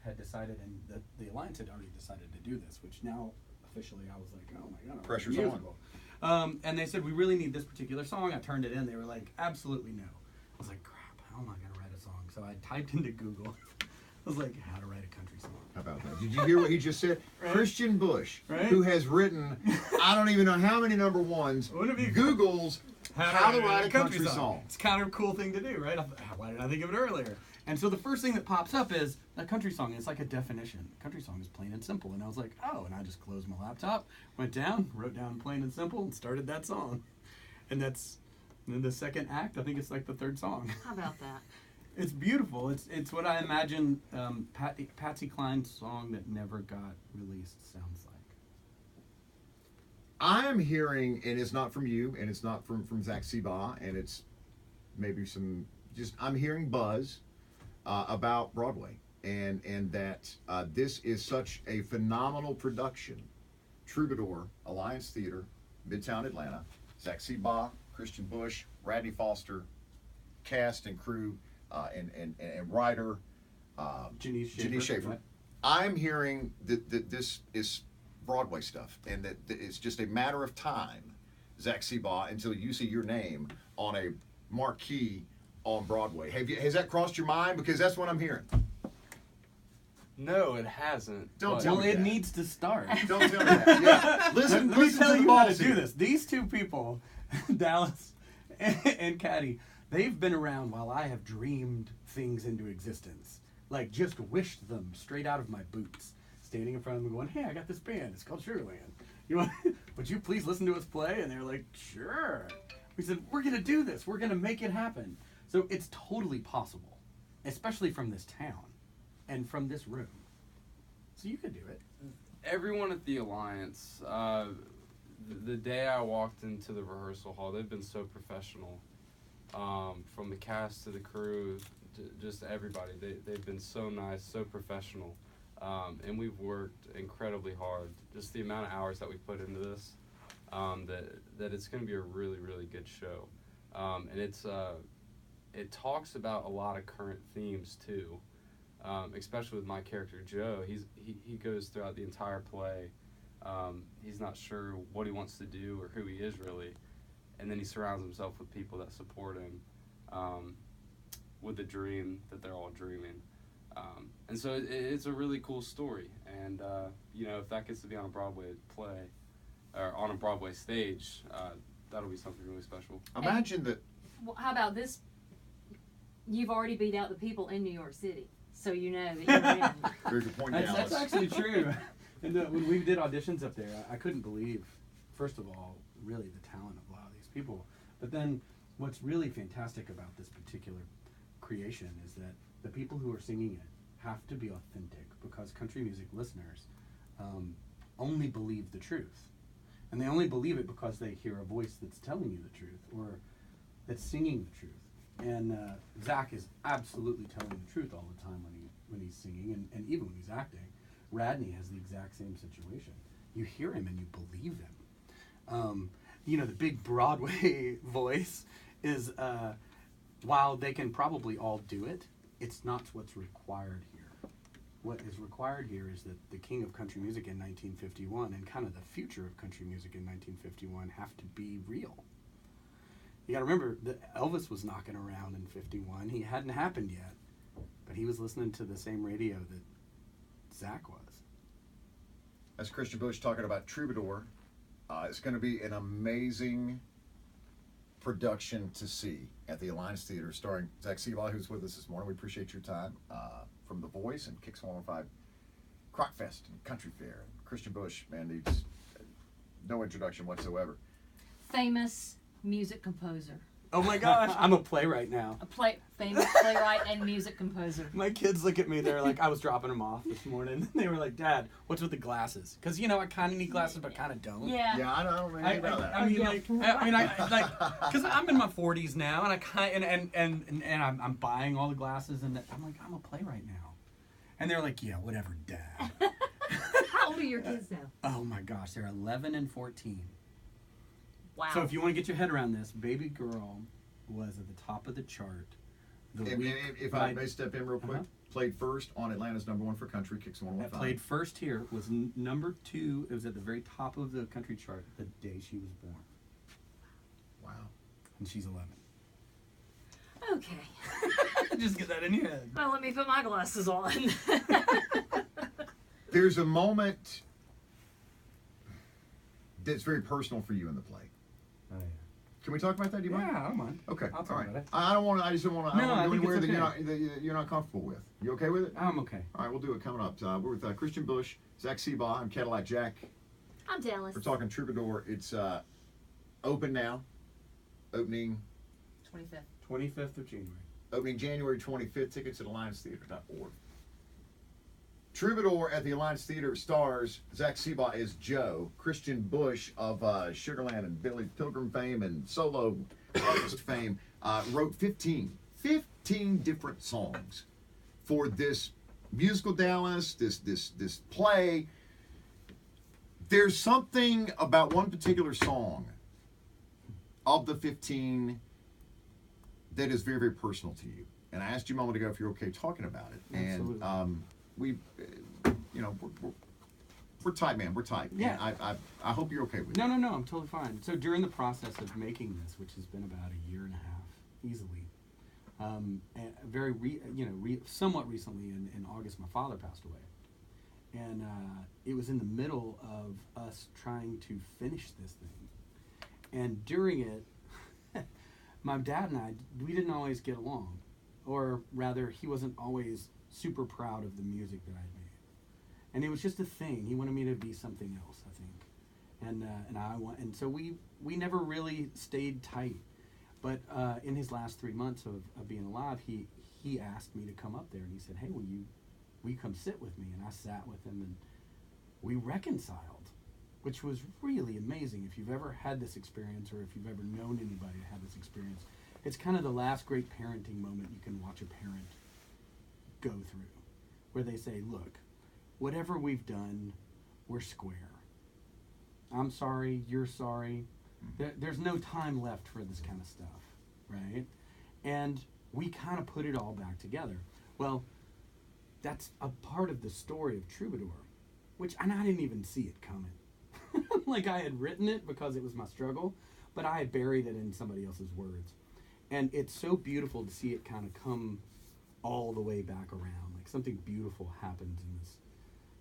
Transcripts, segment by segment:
had decided, and the Alliance had already decided to do this, which now officially I was like, oh my god, pressure's on. And they said, we really need this particular song. I turned it in. They were like, absolutely no. I was like, crap, how am I going to write a song? So I typed into Google. I was like, how to write a country song. How about that? Did you hear what he just said? Right? Kristian Bush, right? who has written, I don't even know how many number ones, Google's how to write a country song. It's kind of a cool thing to do, right? Why didn't I think of it earlier? And so the first thing that pops up is a country song. It's like a definition. Country song is plain and simple. And I was like, oh, and I just closed my laptop, went down, wrote down plain and simple, and started that song. And that's the second act. I think it's like the third song. How about that? It's beautiful. It's what I imagine Patsy Cline's song that never got released sounds like. I am hearing, and it's not from you, and it's not from Zach Seabaugh, and it's maybe I'm hearing buzz about Broadway, and that this is such a phenomenal production. Troubadour, Alliance Theater, Midtown Atlanta, Zach Seabaugh, Kristian Bush, Radney Foster, cast and crew, and writer Janice Schaefer. Right? I'm hearing that this is Broadway stuff, and that it's just a matter of time, Zach Seabaugh, until you see your name on a marquee on Broadway. Has that crossed your mind? Because that's what I'm hearing. No, it hasn't. Don't tell me it that. needs to start. Don't tell me that. Yeah. Listen, Let me listen tell to the you how to balls do here. this. These two people, Dallas and Caddy, they've been around while I have dreamed things into existence. Like, just wished them straight out of my boots. Standing in front of them going, hey, I got this band. It's called Sugarland. Would you please listen to us play? And they're like, sure. We said, we're going to do this. We're going to make it happen. So it's totally possible, especially from this town and from this room. So you could do it. Everyone at the Alliance, the day I walked into the rehearsal hall, they've been so professional. From the cast to the crew, to just everybody. They've been so nice, so professional. And we've worked incredibly hard. Just the amount of hours that we put into this, that it's going to be a really, really good show. And it talks about a lot of current themes too, especially with my character Joe. He goes throughout the entire play. He's not sure what he wants to do or who he is really, and then he surrounds himself with people that support him, with the dream that they're all dreaming. And so it's a really cool story, and if that gets to be on a Broadway play or on a Broadway stage, that'll be something really special. Imagine that. Well, how about this? You've already beat out the people in New York City, so you know that you're in. Very good point, That's Dallas. actually true. And when we did auditions up there, I couldn't believe, first of all, really the talent of a lot of these people. But then what's really fantastic about this particular creation is that the people who are singing it have to be authentic, because country music listeners only believe the truth. And they only believe it because they hear a voice that's telling you the truth or that's singing the truth. And Zach is absolutely telling the truth all the time when he's singing, and even when he's acting. Radney has the exact same situation. You hear him and you believe him. The big Broadway voice is, while they can probably all do it, it's not what's required here. What is required here is that the king of country music in 1951 and kind of the future of country music in 1951 have to be real. You got to remember that Elvis was knocking around in 51. He hadn't happened yet, but he was listening to the same radio that Zach was. That's Kristian Bush talking about Troubadour. It's going to be an amazing production to see at the Alliance Theater, starring Zach Seabaugh, who's with us this morning. We appreciate your time, from The Voice and Kicks 105, Crockfest and Country Fair. And Kristian Bush, man, needs no introduction whatsoever. Famous music composer. Oh my gosh, I'm a playwright now. Famous playwright and music composer. My kids look at me, they're like, I was dropping them off this morning. They were like, Dad, what's with the glasses? Because, I kind of need glasses, but kind of don't. Yeah. Yeah, I don't really know about that. I mean, because I'm in my 40s now, and I kind and I'm buying all the glasses, and I'm like, I'm a playwright now. And they're like, yeah, whatever, Dad. How old are your kids now? Oh my gosh, they're 11 and 14. Wow. So if you want to get your head around this, Baby Girl was at the top of the chart the And week. if I may step in real quick, Uh-huh. played first on Atlanta's #1 for country, Kicks I 115. played first here, was number 2. It was at the very top of the country chart the day she was born. Wow. And she's 11. Okay. Just get that in your head. Well, let me put my glasses on. There's a moment that's very personal for you in the play. Oh, yeah. Can we talk about that? Do you mind? Yeah, I don't mind. Okay. I'll talk all right. about it. I don't want to. I just don't want to. No, I I don't want think to go it's anywhere okay. that you're not comfortable with. You okay with it? I'm okay. All right, we'll do it coming up. We're with Kristian Bush, Zach Seabaugh, I'm Cadillac Jack. I'm Dallas. We're talking Troubadour. It's open now. Opening 25th. 25th of January. Opening January 25th. Tickets at AllianceTheater.org. Troubadour at the Alliance Theater stars Zach Seabaugh as Joe, Kristian Bush of Sugarland and Billy Pilgrim fame and solo artist fame, wrote 15 different songs for this musical Dallas, this play. There's something about one particular song of the 15 that is very, very personal to you. And I asked you a moment ago if you're okay talking about it. Absolutely. And we're tight, man. We're tight. Yeah. And I hope you're okay with it. No, I'm totally fine. So during the process of making this, which has been about a year and a half, easily, and somewhat recently in August, my father passed away, and it was in the middle of us trying to finish this thing, and during it, my dad and I, we didn't always get along, or rather, he wasn't always super proud of the music that I'd made. And it was just a thing. He wanted me to be something else, I think. And so we never really stayed tight. But in his last 3 months of being alive, he asked me to come up there, and he said, "Hey, will you come sit with me?" And I sat with him, and we reconciled, which was really amazing. If you've ever had this experience, or if you've ever known anybody that had this experience, it's kind of the last great parenting moment you can watch a parent go through, where they say, "Look, whatever we've done, we're square. I'm sorry, you're sorry. There's no time left for this kind of stuff," right? And we kind of put it all back together. Well, that's a part of the story of Troubadour, and I didn't even see it coming. Like, I had written it because it was my struggle, but I had buried it in somebody else's words. And it's so beautiful to see it kind of come all the way back around. Like, something beautiful happens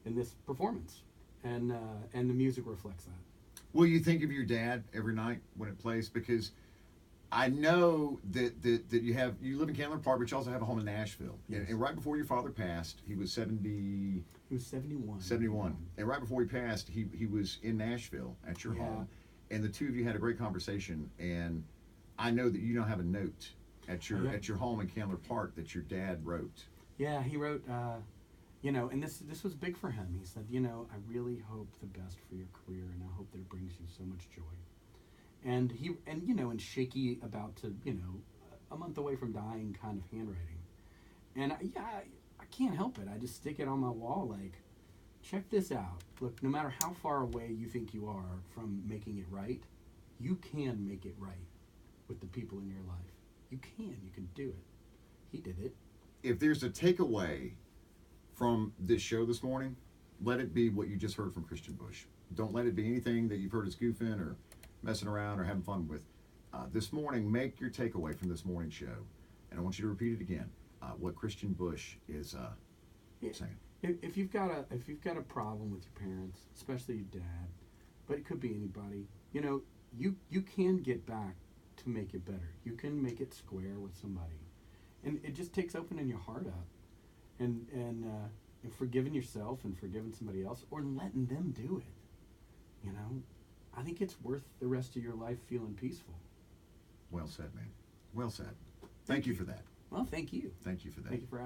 in this performance, and the music reflects that. Will you think of your dad every night when it plays? Because I know that you live in Candler Park, but you also have a home in Nashville. Yes. And right before your father passed, he was 70. He was 71. 71. And right before he passed, he was in Nashville at your home, and the two of you had a great conversation. And I know that you now have a note at your home in Candler Park that your dad wrote. Yeah, he wrote. And this was big for him. He said, "I really hope the best for your career, and I hope that it brings you so much joy." And and shaky about to, a month away from dying kind of handwriting. And I can't help it. I just stick it on my wall like, check this out. Look, no matter how far away you think you are from making it right, you can make it right with the people in your life. You can do it. He did it. If there's a takeaway from this show this morning, let it be what you just heard from Kristian Bush. Don't let it be anything that you've heard us goofing or messing around or having fun with. This morning, make your takeaway from this morning show, and I want you to repeat it again. What Kristian Bush is saying. If you've got a problem with your parents, especially your dad, but it could be anybody, you can get back to make it better. You can make it square with somebody, and it just takes opening your heart up, and forgiving yourself and forgiving somebody else, or letting them do it. I think it's worth the rest of your life feeling peaceful. Well said, man. Well said. Thank you for that. Well, thank you. Thank you for that. Thank you for asking.